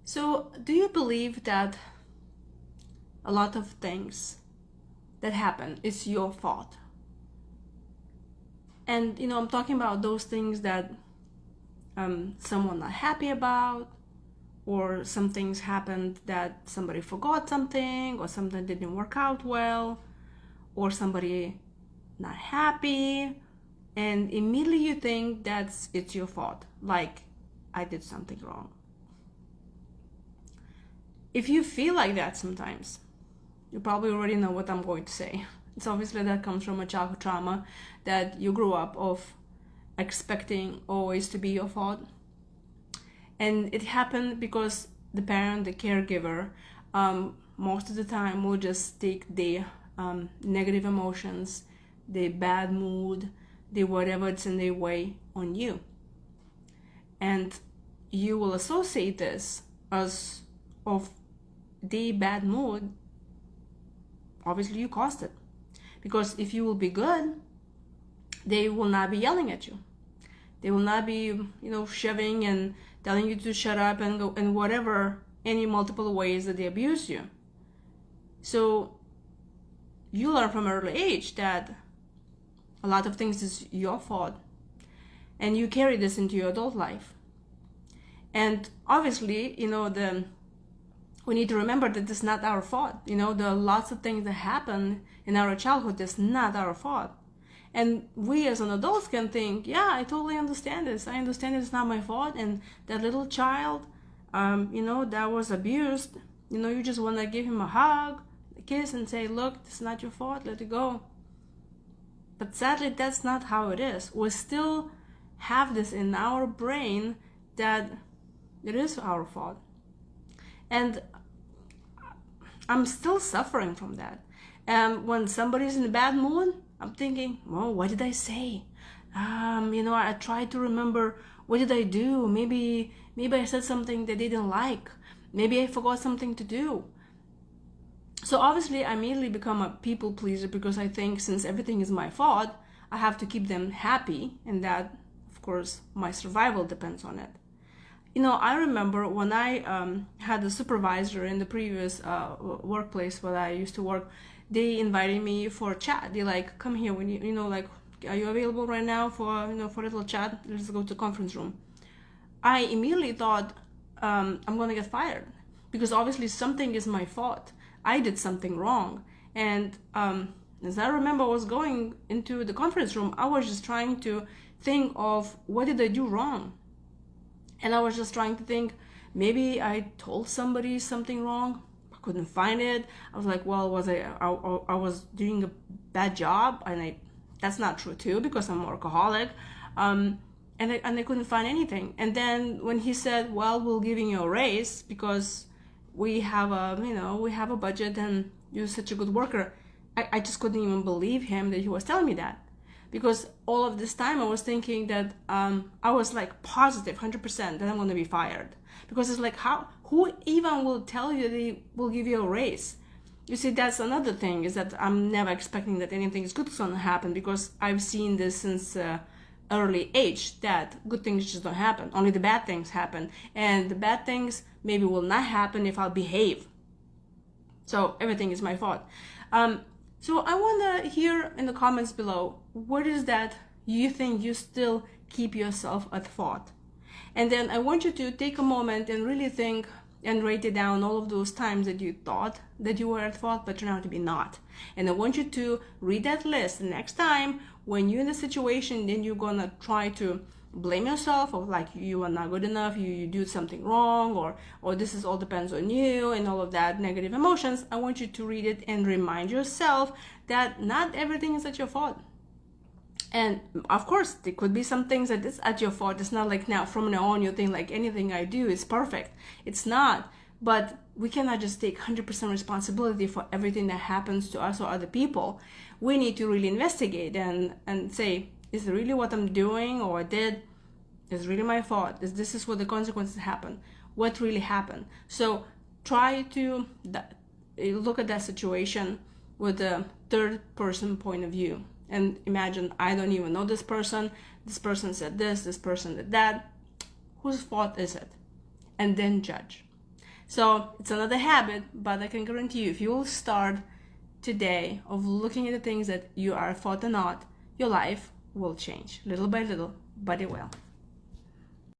So, do you believe that a lot of things that happen is your fault? And I'm talking about those things that someone not happy about, or some things happened that somebody forgot something, or something didn't work out well, or somebody not happy, and immediately you think it's your fault, like I did something wrong. If you feel like that sometimes, you probably already know what I'm going to say. It's obviously that comes from a childhood trauma that you grew up of expecting always to be your fault. And it happened because the parent, the caregiver, most of the time will just take the negative emotions, the bad mood, the whatever it's in their way on you. And you will associate this as of the bad mood. Obviously you caused it, because if you will be good, they will not be yelling at you, they will not be shoving and telling you to shut up and go and whatever, any multiple ways that they abuse you. So you learn from an early age that a lot of things is your fault, and you carry this into your adult life. And obviously we need to remember that it's not our fault. There are lots of things that happen in our childhood that's not our fault. And we as an adults can think, yeah, I totally understand this. I understand it's not my fault. And that little child, that was abused, you just want to give him a hug, a kiss, and say, look, it's not your fault, let it go. But sadly, that's not how it is. We still have this in our brain that it is our fault. And I'm still suffering from that. And when somebody's in a bad mood, I'm thinking, well, what did I say? I try to remember, what did I do? Maybe I said something they didn't like. Maybe I forgot something to do. So obviously I immediately become a people pleaser, because I think since everything is my fault, I have to keep them happy, and that, of course, my survival depends on it. I remember when I had a supervisor in the previous workplace where I used to work, they invited me for a chat. They like, come here when are you available right now for for a little chat? Let's go to the conference room. I immediately thought I'm gonna get fired, because obviously something is my fault. I did something wrong. And as I remember, I was going into the conference room, I was just trying to think of, what did I do wrong? And I was just trying to think, maybe I told somebody something wrong. I couldn't find it. I was like, well, I was doing a bad job, and that's not true too, because I'm an workaholic. And I couldn't find anything. And then when he said, well, we're giving you a raise because we have a budget and you're such a good worker, I just couldn't even believe him that he was telling me that. Because all of this time I was thinking that I was like positive 100% that I'm going to be fired. Because it's like, who even will tell you they will give you a raise? You see, that's another thing, is that I'm never expecting that anything is good is going to happen, because I've seen this since early age, that good things just don't happen. Only the bad things happen. And the bad things maybe will not happen if I'll behave. So everything is my fault. So I want to hear in the comments below, what is that you think you still keep yourself at fault? And then I want you to take a moment and really think and write it down, all of those times that you thought that you were at fault but turned out to be not. And I want you to read that list. The next time when you're in a situation, then you're gonna try to blame yourself, or like you are not good enough, you do something wrong, or this is all depends on you, and all of that negative emotions. I want you to read it and remind yourself that not everything is at your fault. And of course there could be some things that is at your fault. It's not like now from now on you think like anything I do is perfect. It's not. But we cannot just take 100% responsibility for everything that happens to us or other people. We need to really investigate and say, is it really what I'm doing or I did is really my fault? This is what the consequences happen? What really happened? So try to look at that situation with a third person point of view. And imagine, I don't even know this person said this person did that. Whose fault is it? And then judge. So it's another habit, but I can guarantee you, if you will start today of looking at the things that you are thought or not, your life will change little by little, but it will.